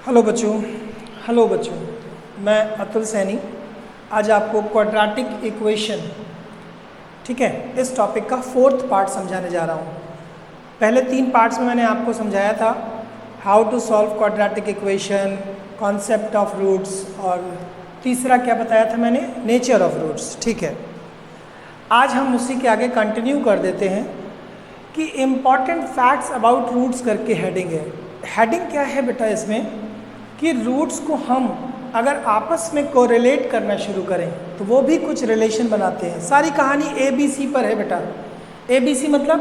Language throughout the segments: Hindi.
हेलो बच्चों। हेलो बच्चों, मैं अतुल सैनी आज आपको क्वाड्रेटिक इक्वेशन, ठीक है, इस टॉपिक का 4th पार्ट समझाने जा रहा हूँ। पहले 3 पार्ट्स में मैंने आपको समझाया था how to solve quadratic equation, concept of roots, और तीसरा क्या बताया था मैंने, नेचर ऑफ रूट्स। ठीक है, आज हम उसी के आगे कंटिन्यू कर देते हैं कि इम्पॉर्टेंट फैक्ट्स अबाउट रूट्स करके हेडिंग है। हेडिंग क्या है बेटा इसमें कि रूट्स को हम अगर आपस में कोरिलेट करना शुरू करें तो वो भी कुछ रिलेशन बनाते हैं। सारी कहानी ABC पर है बेटा। ABC मतलब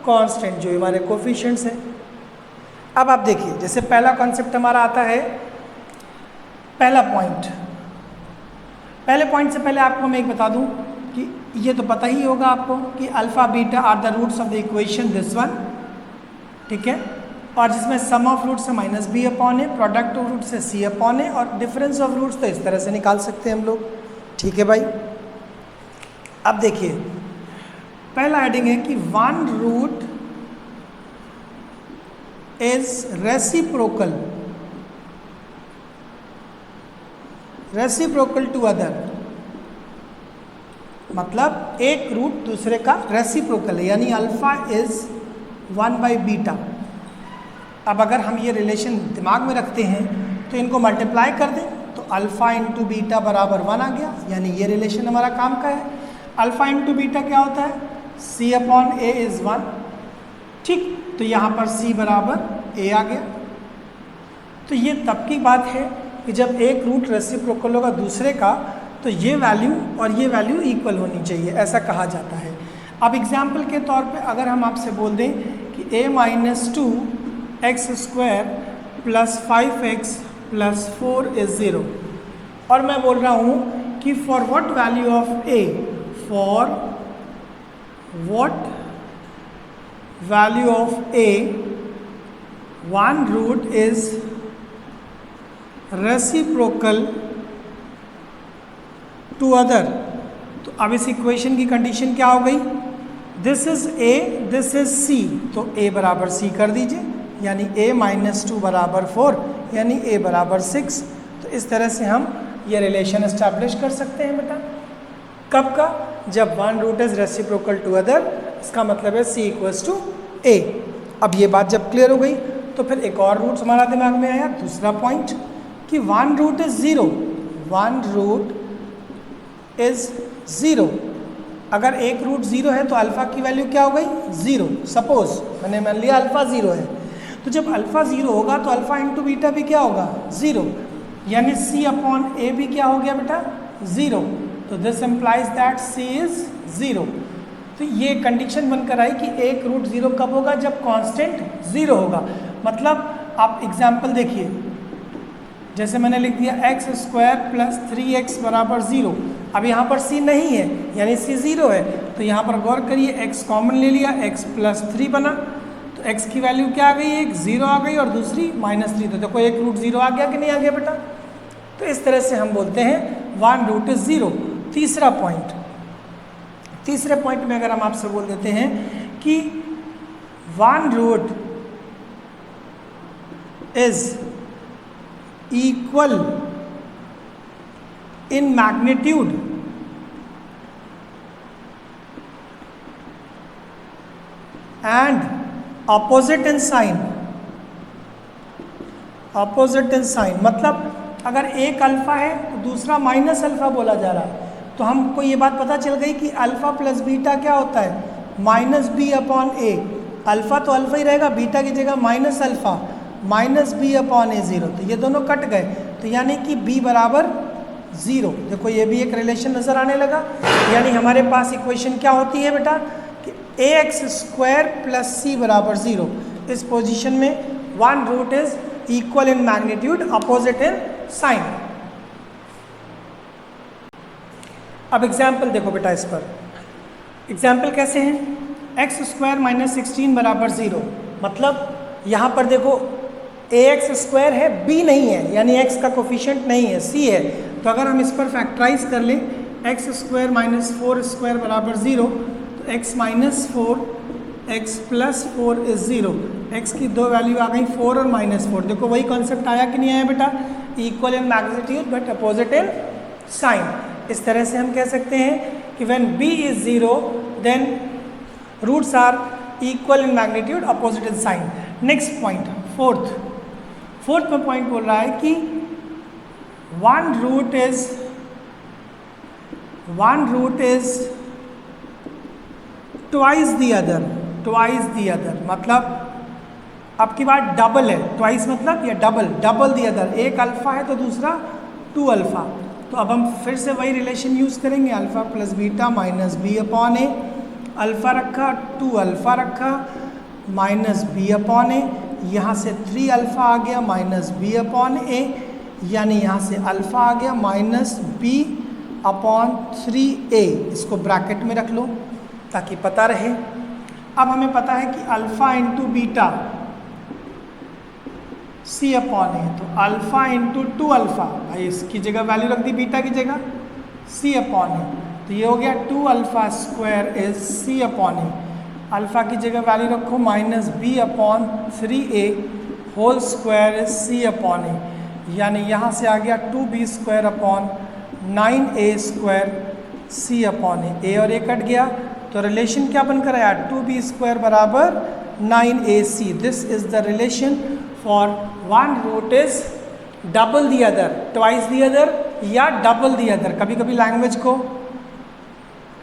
कांस्टेंट, जो हमारे कोफिशिएंट्स हैं। अब आप देखिए, जैसे पहला कॉन्सेप्ट हमारा आता है, पहला पॉइंट। पहले पॉइंट से पहले आपको मैं एक बता दूं कि ये तो पता ही होगा आपको कि alpha beta are the roots of the equation this one, ठीक है, और जिसमें सम ऑफ रूट से -b अपॉन है, प्रोडक्ट ऑफ रूट से c अपॉन है, और डिफरेंस ऑफ रूट्स तो इस तरह से निकाल सकते हैं हम लोग। ठीक है भाई। अब देखिए, पहला हेडिंग है कि one root is reciprocal to other, मतलब एक रूट दूसरे का रेसिप्रोकल है, यानी अल्फा इज 1/बीटा। अब अगर हम ये रिलेशन दिमाग में रखते हैं तो इनको मल्टीप्लाई कर दें तो अल्फ़ा इंटू बीटा बराबर 1 आ गया, यानी ये रिलेशन हमारा काम का है। अल्फ़ा इंटू बीटा क्या होता है, c अपॉन a इज़ 1, ठीक, तो यहाँ पर c बराबर a आ गया। तो ये तब की बात है कि जब एक रूट रेसिप्रोकल होगा दूसरे का तो ये वैल्यू और ये वैल्यू इक्वल होनी चाहिए, ऐसा कहा जाता है। अब एग्जाम्पल के तौर पे अगर हम आपसे बोल दें कि a-2x² + 5x + 4 इज 0, और मैं बोल रहा हूँ कि for what value of a, for what value of a one root is reciprocal to other, तो अब इस इक्वेशन की कंडीशन क्या हो गई, this is a, this is c, तो a बराबर c कर दीजिए, यानी a-2 बराबर 4, यानी a बराबर 6। तो इस तरह से हम ये रिलेशन एस्टैब्लिश कर सकते हैं बेटा। कब का, जब one root is reciprocal to other, इसका मतलब है c = a। अब ये बात जब क्लियर हो गई तो फिर एक और रूट हमारा दिमाग में आया, दूसरा पॉइंट, कि one root is 0, one root is 0। अगर एक रूट 0 है तो अल्फा की वैल्यू क्या हो गई, 0। सपोज मैंने मान लिया अल्फा 0 है, तो जब अल्फा 0 होगा तो अल्फा इंटू बीटा भी क्या होगा, 0, यानी c अपॉन a भी क्या हो गया बेटा, 0। तो this implies that c is 0। तो ये कंडीशन बनकर आई कि एक रूट 0 कब होगा, जब कांस्टेंट 0 होगा। मतलब आप एग्जाम्पल देखिए, जैसे मैंने लिख दिया x² + 3x बराबर 0। अब यहाँ पर c नहीं है, यानी c 0 है, तो यहाँ पर गौर करिए, x कॉमन ले लिया, x + 3 बना, तो x की वैल्यू क्या आ गई, एक 0 आ गई और दूसरी -3। तो देखो एक रूट 0 आ गया कि नहीं आ गया बेटा। तो इस तरह से हम बोलते हैं वन रूट इज 0। तीसरा पॉइंट, तीसरे पॉइंट में अगर हम आपसे बोल देते हैं कि one root is equal in magnitude and opposite in sign. Opposite in sign मतलब अगर एक अल्फा है तो दूसरा माइनस अल्फा बोला जा रहा है, तो हमको ये बात पता चल गई कि अल्फा प्लस बीटा क्या होता है, -b अपॉन a। अल्फा तो अल्फा ही रहेगा, बीटा की जगह minus alpha, -b upon a 0, तो ये दोनों कट गए, तो यानी कि b बराबर 0। देखो ये भी एक रिलेशन नजर आने लगा, यानी हमारे पास इक्वेशन क्या होती है बेटा कि ax² + c बराबर 0। इस पोजीशन में one root is equal in magnitude, opposite in sign. अब एग्जाम्पल देखो बेटा, इस पर एग्जाम्पल कैसे हैं, x² - 16 बराबर 0, मतलब यहाँ पर देखो ax² है, b नहीं है, यानी x का कोफिशिएंट नहीं है, c है। तो अगर हम इस पर फैक्टराइज कर लें, x² - 4² बराबर 0, तो x - 4 x + 4 इज 0, x की दो वैल्यू आ गई 4 और -4। देखो वही कॉन्सेप्ट आया कि नहीं आया बेटा, equal in magnitude but opposite in sign. इस तरह से हम कह सकते हैं कि when b is 0 then roots are equal in magnitude opposite in sign. Next point, fourth में पॉइंट बोल रहा है कि one root is twice the other, मतलब अब की बात डबल है, ट्वाइस मतलब ये डबल दी अदर, एक अल्फा है तो दूसरा 2 अल्फा। तो अब हम फिर से वही रिलेशन यूज़ करेंगे, alpha plus beta minus B upon ए। अल्फा रखा, 2 अल्फा रखा, माइनस बी अपॉन ए, यहाँ से 3 अल्फा आ गया माइनस बी अपॉन ए, यानी यहाँ से अल्फा आ गया माइनस बी अपॉन 3a। इसको ब्रैकेट में रख लो ताकि पता रहे। अब हमें पता है कि alpha into beta c upon A, तो अल्फा इंटू 2 अल्फा, भाई इसकी जगह वैल्यू रख दी बीटा की जगह c अपॉन ए, तो ये हो गया 2 alpha square is c upon A. Alpha की जगह वैल्यू रखो minus B upon 3a whole square is c upon ए, यानी यहाँ से आ गया 2b square upon 9a square c upon a और ए कट गया तो रिलेशन क्या बनकर आया, 2b स्क्वायर बराबर 9ac। This is the relation for one root is double the other, twice the other या डबल दी अदर। कभी कभी लैंग्वेज को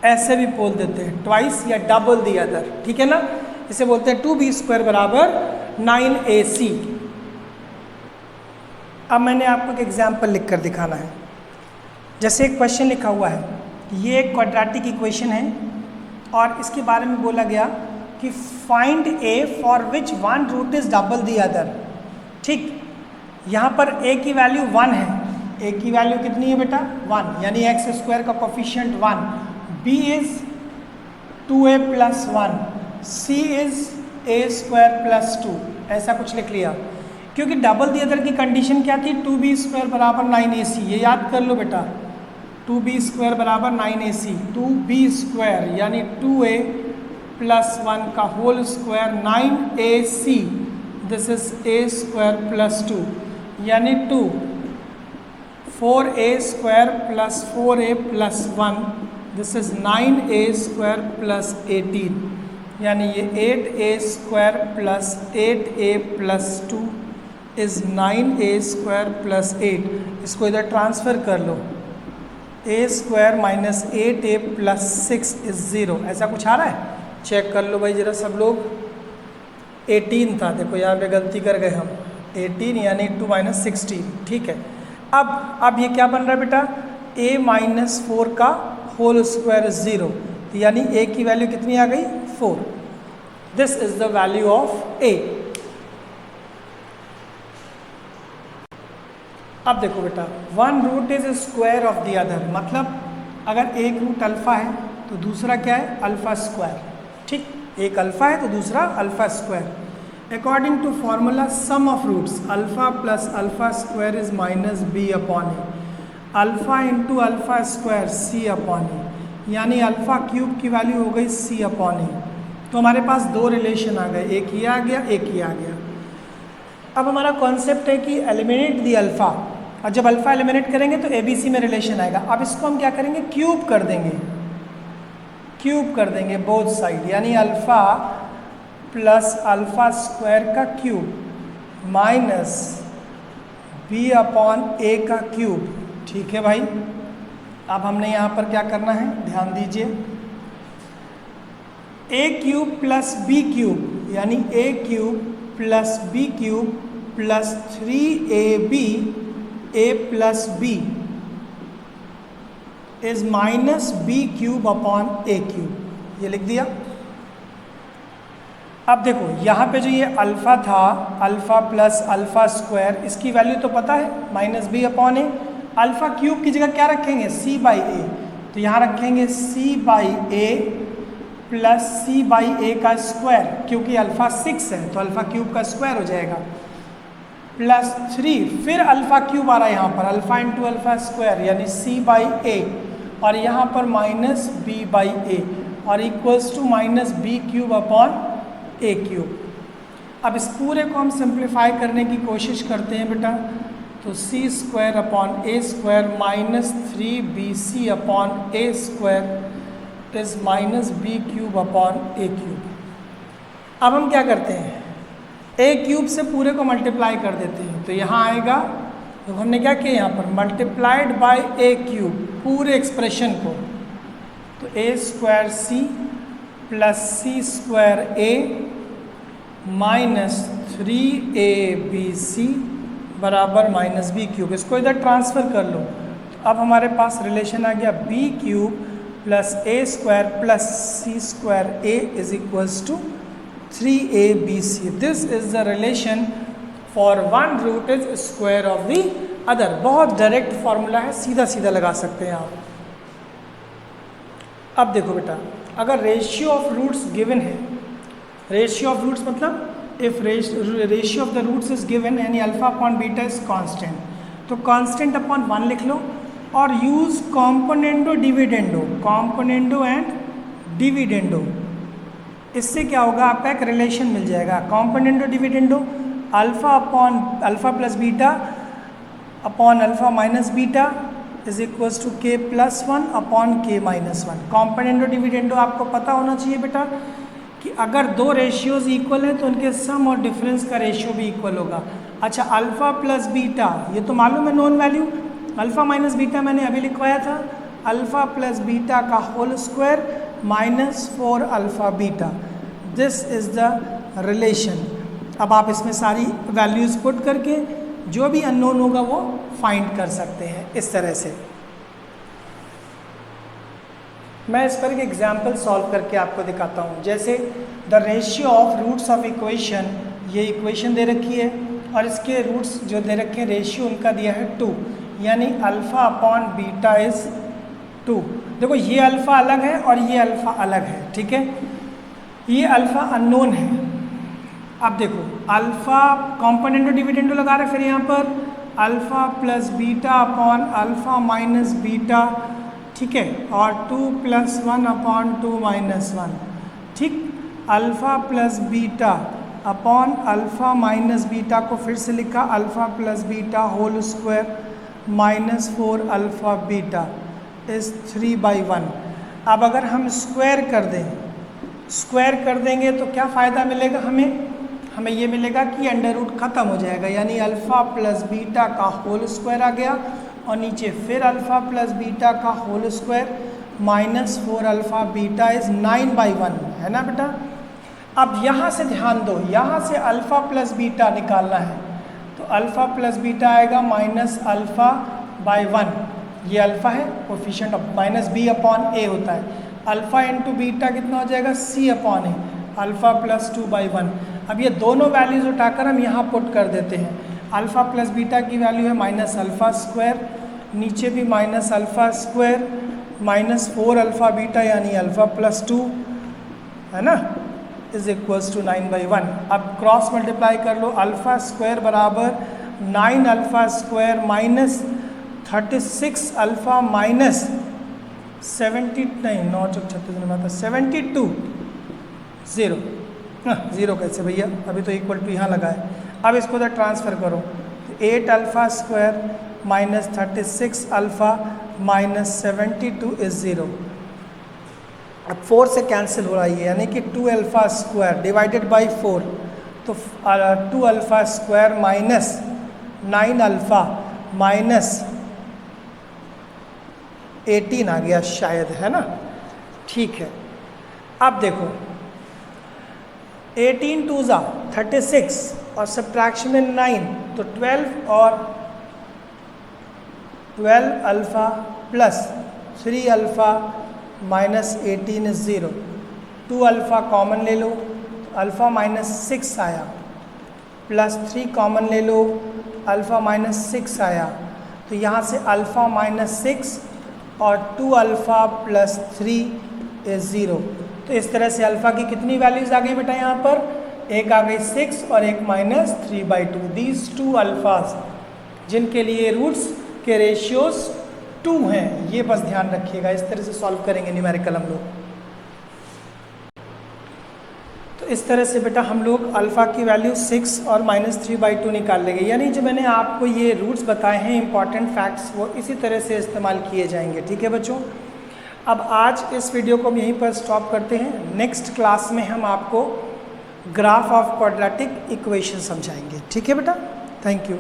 ऐसे भी बोल देते हैं, ट्वाइस या डबल दी अदर, ठीक है ना। इसे बोलते हैं 2b स्क्वायर बराबर 9ac। अब मैंने आपको एक एग्जाम्पल लिख कर दिखाना है। जैसे एक क्वेश्चन लिखा हुआ है, ये एक क्वाड्रेटिक इक्वेशन है और इसके बारे में बोला गया कि find a for which one root is double the other. ठीक, यहाँ पर a की वैल्यू 1 है, a की वैल्यू कितनी है बेटा 1, यानी एक्स स्क्वायर का coefficient 1, b is 2a plus 1, c is a square plus 2, ऐसा कुछ लिख लिया। क्योंकि डबल दी अदर की कंडीशन क्या थी, 2b स्क्वायर बराबर 9ac, ये याद कर लो बेटा, 2b स्क्वायर बराबर 9ac, 2b स्क्वायर यानी 2a प्लस 1 का whole square 9ac, this is a square plus 2 यानी 2, 4a square plus 4a plus 1, this is 9a square plus 18, यानी ये 8a square plus 8a plus 2 is 9a square plus 8। इसको इधर ट्रांसफ़र कर लो, a square minus 8a plus 6 is 0। ऐसा कुछ आ रहा है, चेक कर लो भाई ज़रा सब लोग। 18 था, देखो यहाँ पे गलती कर गए हम, 18 यानी 2 माइनस 16, ठीक है। अब ये क्या बन रहा है बेटा, a माइनस 4 का होल स्क्वायर इज़ 0, तो यानी a की वैल्यू कितनी आ गई 4। This is the value of a। अब देखो बेटा, one root is square of the other, मतलब अगर एक रूट अल्फ़ा है तो दूसरा क्या है अल्फ़ा स्क्वायर। ठीक, एक अल्फ़ा है तो दूसरा alpha square. According to formula sum of roots alpha plus alpha square is minus B upon A, alpha into alpha square C upon ए, यानी अल्फ़ा क्यूब की वैल्यू हो गई सी अपॉन ए। तो हमारे पास दो रिलेशन आ गए, एक ये आ गया एक ये आ गया। अब हमारा कॉन्सेप्ट है कि एलिमिनेट दी अल्फ़ा, और जब अल्फ़ा एलिमिनेट करेंगे तो ABC में रिलेशन आएगा। अब इसको हम क्या करेंगे, क्यूब कर देंगे बोथ साइड, यानी अल्फ़ा प्लस अल्फ़ा स्क्वायर का cube minus b upon a का क्यूब। ठीक है भाई, अब हमने यहाँ पर क्या करना है ध्यान दीजिए, a cube plus b cube यानी a cube plus b cube plus 3ab a plus b is minus b cube upon a cube, ये लिख दिया। अब देखो यहाँ पे जो ये अल्फ़ा था, अल्फ़ा प्लस अल्फ़ा स्क्वायर, इसकी वैल्यू तो पता है minus B upon A. Alpha cube की जगह क्या रखेंगे c बाई ए, तो यहाँ रखेंगे c by A plus c by A का स्क्वायर, क्योंकि अल्फ़ा 6 है तो अल्फ़ा क्यूब का स्क्वायर हो जाएगा, प्लस 3, फिर अल्फ़ा क्यूब आ रहा है यहाँ पर, अल्फ़ा इंटू अल्फ़ा स्क्वायर यानी c बाई ए, और यहाँ पर माइनस b बाई ए, और equals to minus B cube upon A cube. अब इस पूरे को हम सिंप्लीफाई करने की कोशिश करते हैं बेटा, तो C square upon A square minus 3bc upon A square is minus B cube upon A cube. अब हम क्या करते हैं, ए क्यूब से पूरे को मल्टीप्लाई कर देते हैं, तो यहाँ आएगा, तो हमने क्या किया यहाँ पर मल्टीप्लाइड बाय ए क्यूब पूरे एक्सप्रेशन को, तो ए square C plus c square ए माइनस 3abc बराबर माइनस बी क्यूब। इसको इधर ट्रांसफ़र कर लो, तो अब हमारे पास रिलेशन आ गया b cube plus a square plus c square a is equals to 3abc। This is the relation for one root is square of the other. बहुत डायरेक्ट फॉर्मूला है, सीधा सीधा लगा सकते हैं आप। अब देखो बेटा, अगर रेशियो ऑफ रूट्स गिवन है, रेशियो ऑफ रूट्स मतलब if ratio of the roots is given यानी alpha upon beta is constant, तो कांस्टेंट अपॉन 1 लिख लो और use componendo dividendo, componendo and dividendo. इससे क्या होगा, आपका एक रिलेशन मिल जाएगा, componendo dividendo alpha upon alpha plus beta upon alpha minus beta is equals to K plus 1 upon K minus 1। Componendo dividendo आपको पता होना चाहिए बेटा कि अगर दो रेशियोज इक्वल हैं तो उनके सम और डिफरेंस का रेशियो भी इक्वल होगा। अच्छा, अल्फ़ा प्लस बीटा ये तो मालूम है known value, alpha minus beta मैंने अभी लिखवाया था, अल्फ़ा प्लस बीटा का whole square minus 4 alpha beta, this is the relation. अब आप इसमें सारी वैल्यूज़ पुट करके जो भी अननोन होगा वो फाइंड कर सकते हैं इस तरह से। मैं इस पर एक एग्जाम्पल सॉल्व करके आपको दिखाता हूँ। जैसे the ratio of roots of equation, ये इक्वेशन दे रखी है और इसके रूट्स जो दे रखे हैं रेशियो उनका दिया है 2, यानी अल्फ़ा अपॉन बीटा इज़ 2। देखो ये अल्फ़ा अलग है और ये अल्फ़ा अलग है, ठीक है, ये अल्फ़ा अननोन है। अब देखो अल्फ़ा कॉम्पोनेंटो डिविडेंडो लगा रहे, फिर यहाँ पर alpha plus beta upon alpha minus beta, ठीक है, और 2 प्लस 1 अपॉन 2 माइनस 1, ठीक, alpha plus beta upon alpha minus beta को फिर से लिखा alpha plus beta whole square minus 4 alpha beta is 3/1। अब अगर हम स्क्वायर कर दें, स्क्वायर कर देंगे तो क्या फ़ायदा मिलेगा हमें ये मिलेगा कि अंडर रूट ख़त्म हो जाएगा, यानी अल्फ़ा प्लस बीटा का होल स्क्वायर आ गया और नीचे फिर अल्फ़ा प्लस बीटा का whole square minus 4 alpha beta is 9/1, है ना बेटा। अब यहाँ से ध्यान दो, यहाँ से अल्फ़ा प्लस बीटा निकालना है, तो अल्फ़ा प्लस बीटा आएगा माइनस अल्फ़ा बाई 1, ये अल्फ़ा है, coefficient of minus B upon A होता है, अल्फ़ा इंटू बीटा कितना हो जाएगा C upon A, alpha plus 2/1। अब ये दोनों वैल्यूज़ उठाकर हम यहाँ पुट कर देते हैं। अल्फ़ा प्लस बीटा की वैल्यू है माइनस अल्फ़ा स्क्वायर, नीचे भी minus alpha square minus 4 alpha beta यानी अल्फ़ा प्लस 2, है ना, इज इक्वल्स टू 9/1। अब क्रॉस मल्टीप्लाई कर लो, अल्फ़ा स्क्वायर बराबर 9 alpha square minus 36 alpha minus 72 zero, zero कैसे भैया, अभी तो इक्वल टू यहाँ लगा है। अब इसको उधर ट्रांसफ़र करो, 8 alpha square minus 36 alpha minus 72 is 0। अब 4 से कैंसिल हो रहा है, यानी कि 2 अल्फ़ा स्क्वायर डिवाइडेड बाई 4, तो 2 alpha square minus 9 alpha minus 18 आ गया शायद, है ना, ठीक है। अब देखो 18 2 ज़ा 36 और सब्ट्रैक्शन में 9, तो 12 और 12 alpha plus 3 alpha minus 18 is 0। 2 alpha common ले लो, अल्फ़ा माइनस 6 आया, प्लस 3 कॉमन ले लो, अल्फ़ा माइनस 6 आया, तो यहाँ से अल्फ़ा माइनस 6 और 2 अल्फ़ा प्लस 3 इज़ 0। तो इस तरह से अल्फ़ा की कितनी वैल्यूज़ आ गई बेटा, यहाँ पर एक आ गई 6 और एक माइनस 3/2। दीज 2 अल्फ़ाज जिनके लिए रूट्स के रेशियोज़ 2 हैं, ये बस ध्यान रखिएगा। इस तरह से सॉल्व करेंगे न्यूमेरिकल हम लोग। तो इस तरह से बेटा हम लोग अल्फ़ा की वैल्यू 6 और -3/2 निकाल लेंगे। यानी जो मैंने आपको ये रूट्स बताए हैं इंपॉर्टेंट फैक्ट्स, वो इसी तरह से इस्तेमाल किए जाएंगे। ठीक है बच्चों, अब आज इस वीडियो को हम यहीं पर स्टॉप करते हैं। नेक्स्ट क्लास में हम आपको ग्राफ ऑफ क्वाड्रेटिक इक्वेशन समझाएंगे। ठीक है बेटा, थैंक यू।